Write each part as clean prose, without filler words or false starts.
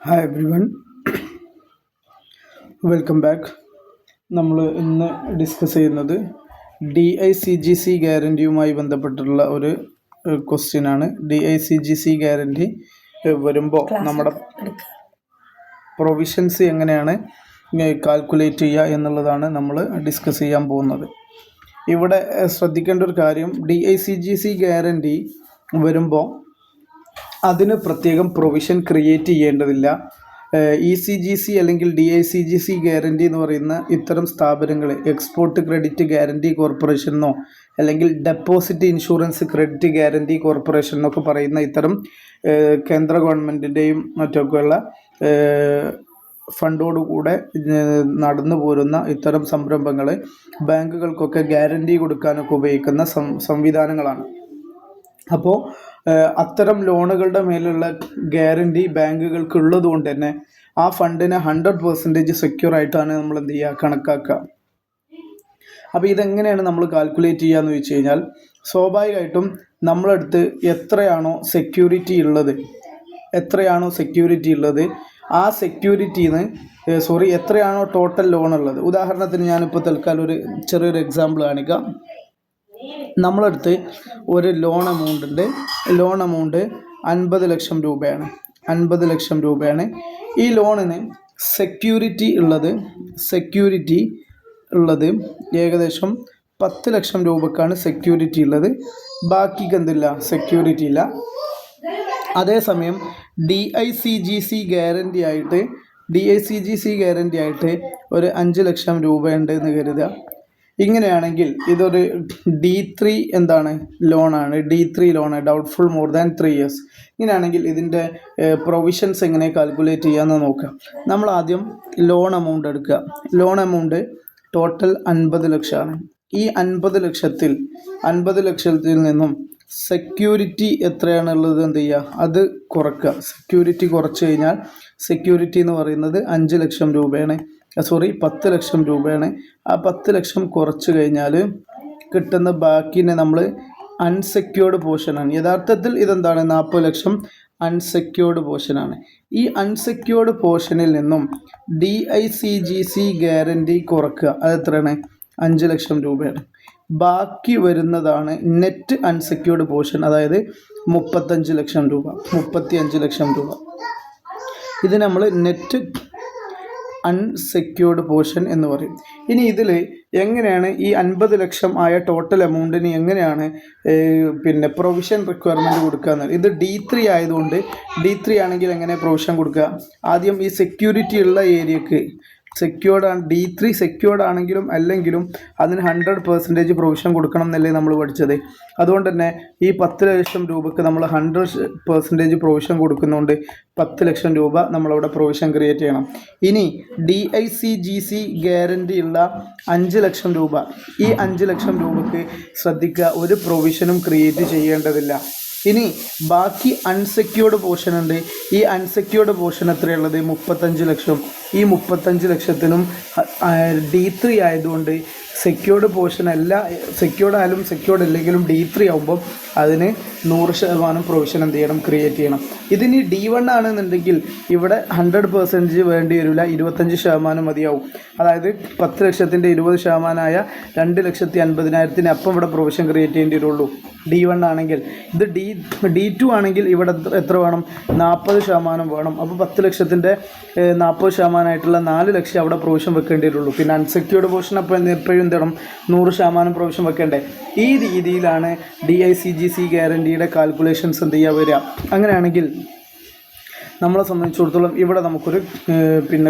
Hi every one, welcome back. നമ്മൾ ഇന്ന് discuss ചെയ്യുന്നത് DICGC ഗ്യാരൻറ്റിയുമായി ബന്ധപ്പെട്ടുള്ള ഒരു ക്വസ്റ്റ്യനാണ്. DICGC ഗ്യാരൻറ്റി വരുമ്പോൾ നമ്മുടെ പ്രൊവിഷൻസ് എങ്ങനെയാണ് കാൽക്കുലേറ്റ് ചെയ്യുക എന്നുള്ളതാണ് നമ്മൾ ഡിസ്കസ് ചെയ്യാൻ പോകുന്നത്. ഇവിടെ ശ്രദ്ധിക്കേണ്ട ഒരു കാര്യം, DICGC ഗ്യാരൻറ്റി വരുമ്പോൾ അതിന് പ്രത്യേകം പ്രൊവിഷൻ ക്രിയേറ്റ് ചെയ്യേണ്ടതില്ല. ECGC അല്ലെങ്കിൽ DICGC ഗ്യാരൻറ്റി എന്ന് പറയുന്ന ഇത്തരം സ്ഥാപനങ്ങൾ എക്സ്പോർട്ട് ക്രെഡിറ്റ് ഗ്യാരൻറ്റി കോർപ്പറേഷനോ അല്ലെങ്കിൽ deposit insurance credit guarantee corporation എന്നൊക്കെ പറയുന്ന ഇത്തരം കേന്ദ്ര ഗവൺമെൻറ്റിൻ്റെയും മറ്റൊക്കെയുള്ള ഫണ്ടോടുകൂടെ നടന്നു പോരുന്ന ഇത്തരം സംരംഭങ്ങൾ ബാങ്കുകൾക്കൊക്കെ ഗ്യാരൻറ്റി കൊടുക്കാനൊക്കെ ഉപയോഗിക്കുന്ന സംവിധാനങ്ങളാണ്. അപ്പോൾ അത്തരം ലോണുകളുടെ മേലുള്ള ഗ്യാരൻറ്റി ബാങ്കുകൾക്ക് ഉള്ളത് കൊണ്ട് തന്നെ ആ ഫണ്ടിനെ 100% സെക്യൂർ ആയിട്ടാണ് നമ്മൾ എന്ത് ചെയ്യുക, കണക്കാക്കുക. അപ്പോൾ ഇതെങ്ങനെയാണ് നമ്മൾ കാൽക്കുലേറ്റ് ചെയ്യുക എന്ന് വെച്ച് കഴിഞ്ഞാൽ, സ്വാഭാവികമായിട്ടും നമ്മളടുത്ത് എത്രയാണോ സെക്യൂരിറ്റി ഉള്ളത് ആ സെക്യൂരിറ്റിന്ന് എത്രയാണോ ടോട്ടൽ ലോൺ ഉള്ളത്. ഉദാഹരണത്തിന് ഞാനിപ്പോൾ തൽക്കാലം ഒരു ചെറിയൊരു എക്സാമ്പിൾ കാണിക്കാം. നമ്മളടുത്ത് ഒരു ലോൺ എമൗണ്ട് 50 ലക്ഷം രൂപയാണ്. ഈ ലോണിന് സെക്യൂരിറ്റി ഉള്ളത് ഏകദേശം 10 ലക്ഷം രൂപക്കാണ് സെക്യൂരിറ്റി ഉള്ളത്. ബാക്കിക്ക് എന്തില്ല, സെക്യൂരിറ്റി ഇല്ല. അതേസമയം DICGC ഗ്യാരൻറ്റി ആയിട്ട് ഒരു 5 ലക്ഷം രൂപ ഉണ്ട് എന്ന് കരുതുക. ഇങ്ങനെയാണെങ്കിൽ ഇതൊരു D3 ലോണാണ്. D3 loan, doubtful more than 3 years. ഇങ്ങനെയാണെങ്കിൽ ഇതിൻ്റെ പ്രൊവിഷൻസ് എങ്ങനെ കാൽക്കുലേറ്റ് ചെയ്യാമെന്ന് നോക്കാം. നമ്മൾ ആദ്യം ലോൺ എമൗണ്ട് എടുക്കുക. ലോൺ എമൗണ്ട് ടോട്ടൽ 50 ലക്ഷമാണ്. ഈ 50 ലക്ഷത്തിൽ നിന്നും സെക്യൂരിറ്റി എത്രയാണുള്ളത് എന്ത് ചെയ്യുക, അത് കുറയ്ക്കുക. സെക്യൂരിറ്റി കുറച്ച് കഴിഞ്ഞാൽ, സെക്യൂരിറ്റി എന്ന് പറയുന്നത് 5 ലക്ഷം രൂപയാണ്, 10 ലക്ഷം രൂപയാണ്. ആ 10 ലക്ഷം കുറച്ച് കഴിഞ്ഞാൽ കിട്ടുന്ന ബാക്കിനെ നമ്മൾ അൺസെക്യൂർഡ് പോർഷനാണ്. യഥാർത്ഥത്തിൽ ഇതെന്താണ്, 40 ലക്ഷം അൺസെക്യൂർഡ് പോർഷനാണ്. ഈ അൺസെക്യൂർഡ് പോർഷനിൽ നിന്നും DICGC ഗ്യാരൻറ്റി കുറക്കുക. അത് എത്രയാണ്, 5 ലക്ഷം രൂപയാണ്. ബാക്കി വരുന്നതാണ് നെറ്റ് അൺസെക്യൂർഡ് പോർഷൻ, അതായത് 35 ലക്ഷം രൂപ. ഇത് നമ്മൾ നെറ്റ് അൺസെക്യൂർഡ് പോർഷൻ എന്ന് പറയും. ഇനി ഇതിൽ എങ്ങനെയാണ് ഈ 50 ലക്ഷം ആയ ടോട്ടൽ എമൗണ്ടിന് എങ്ങനെയാണ് പ്രൊവിഷൻ റിക്വയർമെൻറ്റ് കൊടുക്കുക എന്ന്. ഇത് D3 ആയതുകൊണ്ട് D3 ആണെങ്കിൽ എങ്ങനെ പ്രൊവിഷൻ കൊടുക്കുക, ആദ്യം ഈ സെക്യൂരിറ്റി ഉള്ള ഏരിയക്ക് D3 സെക്യൂർഡ് ആണെങ്കിലും അല്ലെങ്കിലും അതിന് 100% പ്രൊവിഷൻ കൊടുക്കണം എന്നല്ലേ നമ്മൾ പഠിച്ചത്. അതുകൊണ്ട് തന്നെ ഈ 10 ലക്ഷം രൂപക്ക് നമ്മൾ 100% പ്രൊവിഷൻ കൊടുക്കുന്നതുകൊണ്ട് 10 ലക്ഷം രൂപ നമ്മളവിടെ പ്രൊവിഷൻ ക്രിയേറ്റ് ചെയ്യണം. ഇനി DICGC ഗ്യാരൻറ്റി ഉള്ള 5 ലക്ഷം രൂപ, ഈ 5 ലക്ഷം രൂപക്ക് ശ്രദ്ധിക്കുക, ഒരു പ്രൊവിഷനും ക്രിയേറ്റ് ചെയ്യേണ്ടതില്ല. ഇനി ബാക്കി അൺസെക്യൂർഡ് പോർഷൻ ഉണ്ട്. ഈ അൺസെക്യൂർഡ് പോർഷൻ എത്രയുള്ളത്, 35 ലക്ഷം. ഈ 35 ലക്ഷത്തിനും D3 ആയതുകൊണ്ട് സെക്യൂർഡ് പോർഷൻ അല്ല, സെക്യൂർഡ് ആയാലും സെക്യൂർഡ് അല്ലെങ്കിലും D3 ആകുമ്പോൾ അതിന് 100% പ്രൊവിഷൻ എന്ത് ചെയ്യണം, ക്രിയേറ്റ് ചെയ്യണം. ഇതിന് D1 ആണെന്നുണ്ടെങ്കിൽ ഇവിടെ 100% വേണ്ടി വരില്ല, 25% മതിയാവും. അതായത് 10 ലക്ഷത്തിൻ്റെ 20% 2,50,000 അപ്പം ഇവിടെ പ്രൊവിഷൻ ക്രിയേറ്റ് ചെയ്യേണ്ടി വരുള്ളൂ D1 ആണെങ്കിൽ. ഇത് D2 ആണെങ്കിൽ ഇവിടെ എത്ര വേണം, 40% വേണം. അപ്പോൾ 10 ലക്ഷത്തിൻ്റെ 40% ആയിട്ടുള്ള 4 ലക്ഷം അവിടെ പ്രൊവിഷൻ വെക്കേണ്ടി വരുള്ളൂ. പിന്നെ അൺസെക്യൂർഡ് പോർഷൻ അപ്പോൾ എപ്പോഴും എന്താണ്, 100% പ്രൊവിഷൻ വെക്കേണ്ടേ. ഈ രീതിയിലാണ് DICGC ഗ്യാരൻറ്റിയുടെ കാൽക്കുലേഷൻസ് എന്ത് ചെയ്യുക വരിക. അങ്ങനെയാണെങ്കിൽ നമ്മളെ സംബന്ധിച്ചിടത്തോളം ഇവിടെ നമുക്കൊരു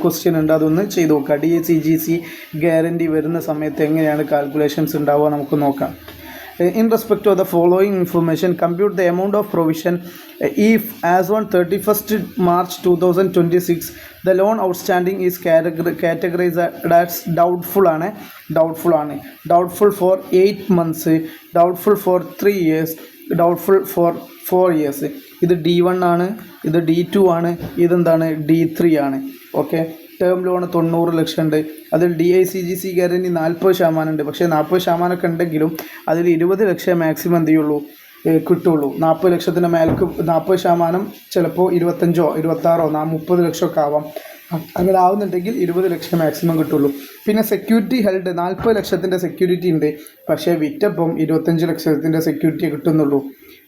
ക്വസ്റ്റ്യൻ ഉണ്ട്, അതൊന്ന് ചെയ്ത് നോക്കാം. DICGC ഗ്യാരൻറ്റി വരുന്ന സമയത്ത് എങ്ങനെയാണ് കാൽക്കുലേഷൻസ് ഉണ്ടാവുക നമുക്ക് നോക്കാം. In respect to the following information, compute the amount of provision if as on 31st March 2026 the loan outstanding is categorized as doubtful for 8 months, doubtful for 3 years, doubtful for 4 years. ഇത് D1 ആണ്, ഇത് D2 ആണ്, ഇതെന്താണ്, D3 ആണ്. Okay, term loan 90 ലക്ഷം ഉണ്ട്. അതിൽ DICGC guarantee 40% ഉണ്ട്. പക്ഷേ 40% ഒക്കെ ഉണ്ടെങ്കിലും അതിൽ 20 ലക്ഷം മാക്സിമം എന്ത് ചെയ്യുള്ളൂ, കിട്ടുള്ളൂ. 40 ലക്ഷത്തിൻ്റെ മേൽക്ക് 40% ചിലപ്പോൾ 25 26 30 ലക്ഷമൊക്കെ ആവാം. അങ്ങനെ ആവുന്നുണ്ടെങ്കിൽ 20 ലക്ഷം മാക്സിമം കിട്ടുള്ളൂ. പിന്നെ സെക്യൂരിറ്റി ഹെൽഡ് 40 ലക്ഷത്തിൻ്റെ സെക്യൂരിറ്റി ഉണ്ട്, പക്ഷേ വിറ്റപ്പം 25 ലക്ഷത്തിൻ്റെ സെക്യൂരിറ്റി കിട്ടുന്നുള്ളൂ.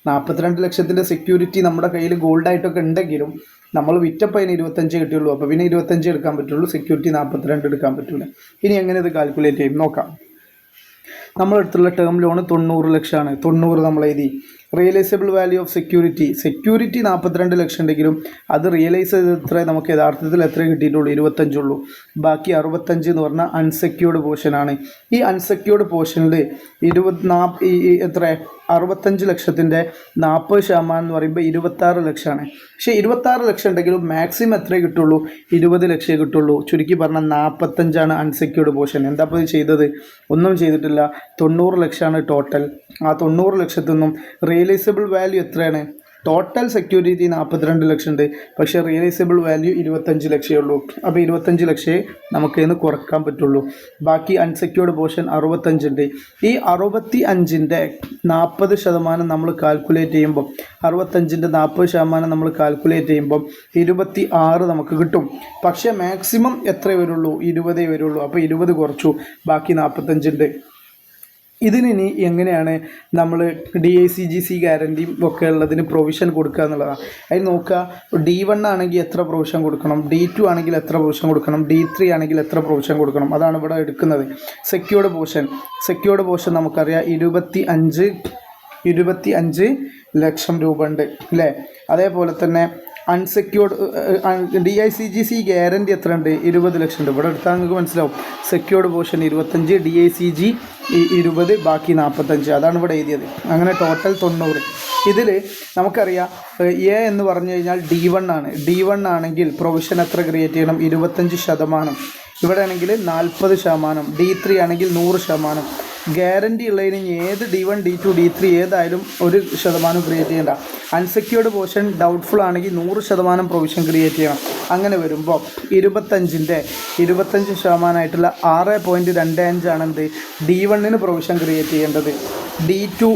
42 ലക്ഷത്തിൻ്റെ സെക്യൂരിറ്റി നമ്മുടെ കയ്യിൽ ഗോൾഡായിട്ടൊക്കെ ഉണ്ടെങ്കിലും നമ്മൾ വിറ്റപ്പോൾ അതിന് 25 കിട്ടുള്ളൂ. അപ്പോൾ പിന്നെ 25 എടുക്കാൻ പറ്റുള്ളൂ, സെക്യൂരിറ്റി 42 എടുക്കാൻ പറ്റില്ല. ഇനി എങ്ങനെ ഇത് കാൽക്കുലേറ്റ് ചെയ്യും നോക്കാം. നമ്മളെടുത്തുള്ള ടേം ലോൺ 90 ലക്ഷമാണ്. 90 നമ്മൾ എഴുതി. റിയലൈസബിൾ വാല്യൂ ഓഫ് സെക്യൂരിറ്റി 42 ലക്ഷം ഉണ്ടെങ്കിലും അത് റിയലൈസ് ചെയ്ത് എത്ര നമുക്ക് യഥാർത്ഥത്തിൽ എത്ര കിട്ടിയിട്ടുള്ളൂ? 25 ഉള്ളൂ. ബാക്കി 65 എന്ന് പറഞ്ഞാൽ അൺസെക്യൂർഡ് പോർഷനാണ്. ഈ അൺസെക്യൂർഡ് പോർഷനിൽ 65 ലക്ഷത്തിൻ്റെ 40% എന്ന് പറയുമ്പോൾ 26 ലക്ഷമാണ്. പക്ഷേ 26 ലക്ഷം ഉണ്ടെങ്കിലും മാക്സിമം എത്രയേ കിട്ടുള്ളൂ? 20 ലക്ഷമേ കിട്ടുള്ളൂ. ചുരുക്കി പറഞ്ഞാൽ 45 അൺസെക്യൂർഡ് പോർഷൻ. എന്താ ഇപ്പോൾ ചെയ്തത്? ഒന്നും ചെയ്തിട്ടില്ല. 90 ലക്ഷമാണ് ടോട്ടൽ. ആ 90 ലക്ഷത്തിൽ നിന്നും റിയലൈസബിൾ വാല്യൂ എത്രയാണ്? ടോട്ടൽ സെക്യൂരിറ്റി 42 ലക്ഷം ഉണ്ട്, പക്ഷേ റിയലൈസബിൾ വാല്യൂ 25 ലക്ഷമേ ഉള്ളൂ. അപ്പോൾ 25 ലക്ഷമേ നമുക്ക് ഇന്ന് കുറക്കാൻ പറ്റുള്ളൂ. ബാക്കി അൺസെക്യൂർഡ് പോർഷൻ 65 ഉണ്ട്. ഈ 65ൻ്റെ 40% നമ്മൾ കാൽക്കുലേറ്റ് ചെയ്യുമ്പോൾ 65ൻ്റെ 40% നമ്മൾ കാൽക്കുലേറ്റ് ചെയ്യുമ്പോൾ 26 നമുക്ക് കിട്ടും. പക്ഷേ മാക്സിമം എത്ര വരുള്ളൂ? 20 വരുള്ളൂ. അപ്പോൾ 20 കുറച്ചു, ബാക്കി 45 ഉണ്ട്. ഇതിനി എങ്ങനെയാണ് നമ്മൾ DICGC ഗ്യാരണ്ടിയും ഒക്കെ ഉള്ളതിന് പ്രൊവിഷൻ കൊടുക്കുക എന്നുള്ളതാണ്. അതിന് നോക്കുക, D1 ആണെങ്കിൽ എത്ര പ്രൊവിഷൻ കൊടുക്കണം, D2 ആണെങ്കിൽ എത്ര പ്രൊവിഷൻ കൊടുക്കണം, D3 ആണെങ്കിൽ എത്ര പ്രൊവിഷൻ കൊടുക്കണം, അതാണ് ഇവിടെ എടുക്കുന്നത്. സെക്യൂർഡ് പോർഷൻ നമുക്കറിയാം 25 ലക്ഷം രൂപ ഉണ്ട് അല്ലേ. അതേപോലെ തന്നെ അൺസെക്യൂർഡ് DICGC ഗ്യാരണ്ടി എത്ര ഉണ്ട്? 20 ലക്ഷം ഉണ്ട്. ഇവിടെ എടുത്താൽ നിങ്ങൾക്ക് മനസ്സിലാവും. സെക്യൂർഡ് പോർഷൻ 25, DICG 20, ബാക്കി 45. അതാണ് ഇവിടെ എഴുതിയത്. അങ്ങനെ ടോട്ടൽ 90. ഇതിൽ നമുക്കറിയാം എ എന്ന് പറഞ്ഞു കഴിഞ്ഞാൽ D1 ആണ്. D1 ആണെങ്കിൽ പ്രൊവിഷൻ എത്ര ക്രിയേറ്റ് ചെയ്യണം? 25%. ഇവിടെ ആണെങ്കിൽ 40%. D3 ആണെങ്കിൽ 100%. ഗ്യാരണ്ടി ഉള്ളതിന് ഏത് D1, D2, D3 ഏതായാലും 1% ക്രിയേറ്റ് ചെയ്യേണ്ട. അൺസെക്യൂർഡ് പോർഷൻ ഡൗട്ട്ഫുൾ ആണെങ്കിൽ 100% പ്രൊവിഷൻ ക്രിയേറ്റ് ചെയ്യണം. അങ്ങനെ വരുമ്പോൾ 25% 6.25 ആണ് എന്ത് D1 പ്രൊവിഷൻ ക്രിയേറ്റ് ചെയ്യേണ്ടത്. D2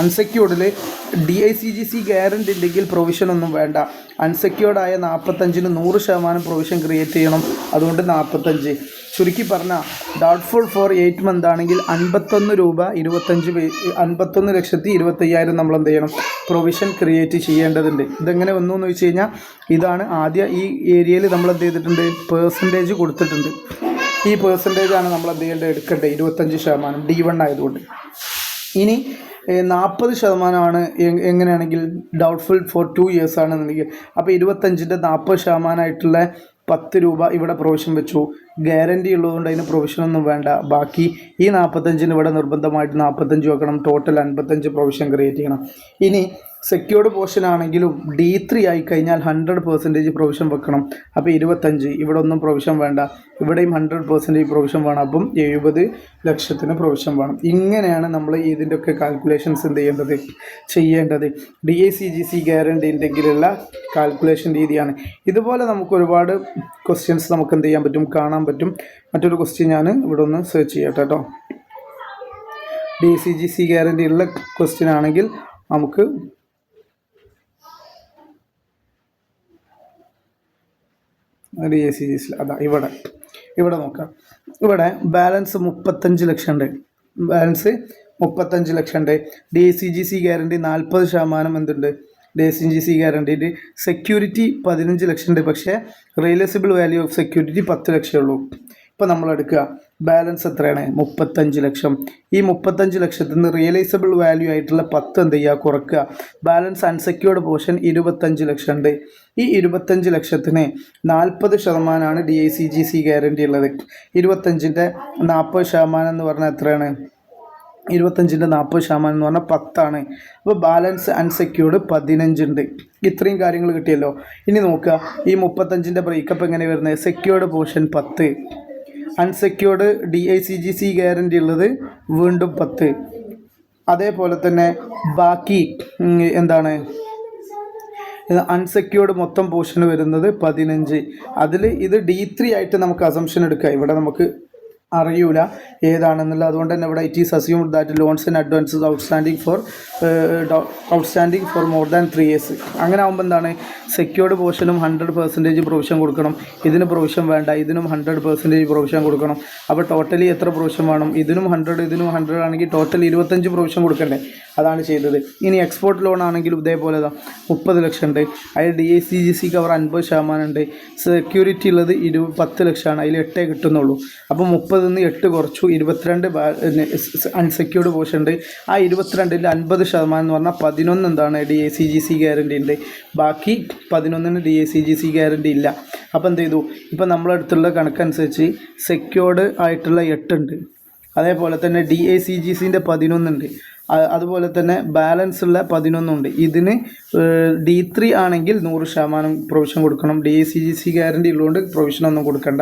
അൺസെക്യൂർഡിൽ DICGC ഗ്യാരണ്ടി ഉണ്ടെങ്കിൽ പ്രൊവിഷൻ ഒന്നും വേണ്ട. അൺസെക്യൂർഡായ 45ന് 100% പ്രൊവിഷൻ ക്രിയേറ്റ് ചെയ്യണം. അതുകൊണ്ട് 45. ചുരുക്കി പറഞ്ഞാൽ ഡൗട്ട്ഫുൾ ഫോർ 8 മന്ത് ആണെങ്കിൽ 51,25,25,000 നമ്മൾ എന്ത് ചെയ്യണം? പ്രൊവിഷൻ ക്രിയേറ്റ് ചെയ്യേണ്ടതുണ്ട്. ഇതെങ്ങനെ വന്നു എന്ന് വെച്ച് കഴിഞ്ഞാൽ ഇതാണ് ആദ്യം ഈ ഏരിയയിൽ നമ്മൾ എന്ത് ചെയ്തിട്ടുണ്ട്? പെർസെൻറ്റേജ് കൊടുത്തിട്ടുണ്ട്. ഈ പെർസെൻറ്റേജാണ് നമ്മൾ എന്ത് ചെയ്യേണ്ടത്? എടുക്കേണ്ടത് 25% D1 ആയതുകൊണ്ട്. ഇനി 40% എങ്ങനെയാണെങ്കിൽ ഡൗട്ട്ഫുൾ ഫോർ 2 ഇയേഴ്സ് ആണെന്നുണ്ടെങ്കിൽ അപ്പോൾ 25ൻ്റെ 40% 10 രൂപ ഇവിടെ പ്രൊവിഷൻ വെച്ചു. ഗ്യാരണ്ടി ഉള്ളതുകൊണ്ട് അതിന് പ്രൊവിഷനൊന്നും വേണ്ട. ബാക്കി ഈ 45ന് ഇവിടെ നിർബന്ധമായിട്ട് 45 വെക്കണം. ടോട്ടൽ 55 പ്രൊവിഷൻ ക്രിയേറ്റ് ചെയ്യണം. ഇനി സെക്യൂർഡ് പോർഷൻ ആണെങ്കിലും D3 ആയിക്കഴിഞ്ഞാൽ 100% പ്രൊവിഷൻ വെക്കണം. അപ്പോൾ 25. ഇവിടെ ഒന്നും പ്രൊവിഷൻ വേണ്ട. ഇവിടെയും 100% പ്രൊവിഷൻ വേണം. അപ്പം 70 ലക്ഷത്തിന് പ്രൊവിഷൻ വേണം. ഇങ്ങനെയാണ് നമ്മൾ ഇതിൻ്റെയൊക്കെ കാൽക്കുലേഷൻസ് ചെയ്യേണ്ടത്. DICGC ഗ്യാരണ്ടി ഉണ്ടെങ്കിലുള്ള കാൽക്കുലേഷൻ രീതിയാണ്. ഇതുപോലെ നമുക്ക് ഒരുപാട് ക്വസ്റ്റ്യൻസ് നമുക്ക് എന്ത് ചെയ്യാൻ പറ്റും? കാണാൻ പറ്റും. മറ്റൊരു ക്വസ്റ്റ്യൻ ഞാൻ ഇവിടെ ഒന്ന് സെർച്ച് ചെയ്യട്ടെ കേട്ടോ. DICGC ഗ്യാരണ്ടി ഉള്ള ക്വസ്റ്റ്യൻ ആണെങ്കിൽ നമുക്ക് DICGC അതാ ഇവിടെ നോക്കാം. ഇവിടെ ബാലൻസ് 35 ലക്ഷം ഉണ്ട്. 35 ലക്ഷം ഉണ്ട്. DICGC ഗ്യാരണ്ടി 40% എന്തുണ്ട്? DICGC ഗ്യാരണ്ടിയിൽ സെക്യൂരിറ്റി 15 ലക്ഷം ഉണ്ട്. പക്ഷേ റിയലൈസബിൾ വാല്യൂ ഓഫ് സെക്യൂരിറ്റി 10 ലക്ഷമേ ഉള്ളൂ. ഇപ്പോൾ നമ്മൾ എടുക്കുക ബാലൻസ് എത്രയാണ്? 35 ലക്ഷം. ഈ 35 ലക്ഷത്തിൽ നിന്ന് റിയലൈസബിൾ വാല്യൂ ആയിട്ടുള്ള 10 എന്ത് ചെയ്യുക? കുറക്കുക. ബാലൻസ് അൺസെക്യൂർഡ് പോർഷൻ 25 ലക്ഷം ഉണ്ട്. ഈ 25 ലക്ഷത്തിന് 40% DICGC ഗ്യാരണ്ടി ഉള്ളത്. 25ൻ്റെ 40% എന്ന് പറഞ്ഞാൽ എത്രയാണ്? 25ൻ്റെ 40% എന്ന് പറഞ്ഞാൽ 10 അപ്പോൾ ബാലൻസ് അൺസെക്യൂർഡ് 15 ഉണ്ട്. ഇത്രയും കാര്യങ്ങൾ കിട്ടിയല്ലോ. ഇനി നോക്കുക, ഈ 35ൻ്റെ ബ്രേക്കപ്പ് എങ്ങനെ വരുന്നത്? Secured portion 10, unsecured DICGC guarantee ഉള്ളത് വീണ്ടും 10. അതേപോലെ തന്നെ ബാക്കി എന്താണ്? അൺസെക്യൂർഡ് മൊത്തം പോർഷൻ വരുന്നത് 15. അതിൽ ഇത് D3 ആയിട്ട് നമുക്ക് അസംഷൻ എടുക്കാം. ഇവിടെ നമുക്ക് അറിയൂല ഏതാണെന്നുള്ളത്. അതുകൊണ്ട് തന്നെ ഇവിടെ it is assumed that loans and advances outstanding for more than 3 years. അങ്ങനെ ആകുമ്പോൾ എന്താണ്, സെക്യൂർഡ് പോർഷനും 100% പ്രൊവിഷൻ കൊടുക്കണം, ഇതിന് പ്രൊവിഷൻ വേണ്ട, ഇതിനും 100% പ്രൊവിഷൻ കൊടുക്കണം. അപ്പോൾ ടോട്ടലി എത്ര പ്രൊവിഷൻ വേണം? ഇതിനും 100 ഇതിനും 100 ആണെങ്കിൽ ടോട്ടൽ 25 പ്രൊവിഷൻ കൊടുക്കണ്ടേ? അതാണ് ചെയ്തത്. ഇനി എക്സ്പോർട്ട് ലോൺ ആണെങ്കിലും ഇതേപോലെ 30 ലക്ഷം ഉണ്ട്, അതിൽ DICGC കവർ 50% ഉണ്ട്, സെക്യൂരിറ്റി ഉള്ളത് 10 ലക്ഷമാണ്, അതിൽ 8 കിട്ടുന്നുള്ളൂ. അപ്പോൾ 30 നിന്ന് 8 കുറച്ചു, 22 അൺസെക്യൂർഡ് പോർഷൻ ഉണ്ട്. ആ 22ൽ 50% എന്ന് പറഞ്ഞാൽ 11 എന്താണ് DICGC ഗ്യാരണ്ടി ഉണ്ട്, ബാക്കി 11ന് DICGC ഗ്യാരണ്ടി ഇല്ല. അപ്പോൾ എന്ത് ചെയ്തു, ഇപ്പം നമ്മളടുത്തുള്ള കണക്കനുസരിച്ച് സെക്യൂർഡ് ആയിട്ടുള്ള 8 ഉണ്ട്, അതേപോലെ തന്നെ DICGCൻ്റെ 11 ഉണ്ട്, അതുപോലെ തന്നെ ബാലൻസ് ഉള്ള 11 ഉണ്ട്. ഇതിന് D3 ആണെങ്കിൽ 100% പ്രൊവിഷൻ കൊടുക്കണം. DICGC ഗ്യാരണ്ടി ഉള്ളതുകൊണ്ട് പ്രൊവിഷൻ ഒന്നും കൊടുക്കണ്ട.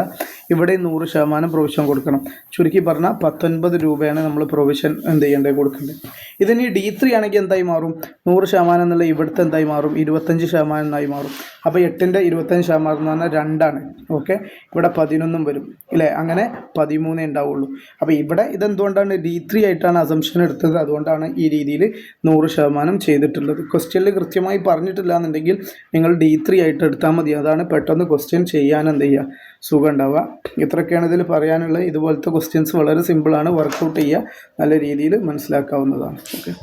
ഇവിടെ 100% പ്രൊവിഷൻ കൊടുക്കണം. ചുരുക്കി പറഞ്ഞാൽ 19 രൂപയാണ് നമ്മൾ പ്രൊവിഷൻ എന്ത് ചെയ്യേണ്ടത്, കൊടുക്കേണ്ടത്. ഇതിന് D3 ആണെങ്കിൽ എന്തായി മാറും, 100% എന്നുള്ള ഇവിടുത്തെ എന്തായി മാറും, 25% എന്നായി മാറും. അപ്പോൾ 8ൻ്റെ 25% എന്ന് പറഞ്ഞാൽ 2ആണ്. ഓക്കെ, ഇവിടെ 11 വരും അല്ലേ, അങ്ങനെ 13 ഉണ്ടാവുള്ളൂ. അപ്പോൾ ഇവിടെ ഇതെന്തുകൊണ്ടാണ് D3 ആയിട്ടാണ് അസംഷൻ എടുത്തത്, അതുകൊണ്ടാണ് ഈ രീതിയിൽ 100% ചെയ്തിട്ടുള്ളത്. ക്വസ്റ്റ്യനിൽ കൃത്യമായി പറഞ്ഞിട്ടില്ല എന്നുണ്ടെങ്കിൽ നിങ്ങൾ D3 ആയിട്ട് എടുത്താൽ മതി. അതാണ് പെട്ടെന്ന് ക്വസ്റ്റ്യൻ ചെയ്യാൻ എന്ത് ചെയ്യുക, സുഖം ഉണ്ടാവുക. ഇത്രയൊക്കെയാണ് ഇതിൽ പറയാനുള്ളത്. ഇതുപോലത്തെ ക്വസ്റ്റ്യൻസ് വളരെ സിമ്പിളാണ്, വർക്കൗട്ട് ചെയ്യുക, നല്ല രീതിയിൽ മനസ്സിലാക്കാവുന്നതാണ്. ഓക്കെ.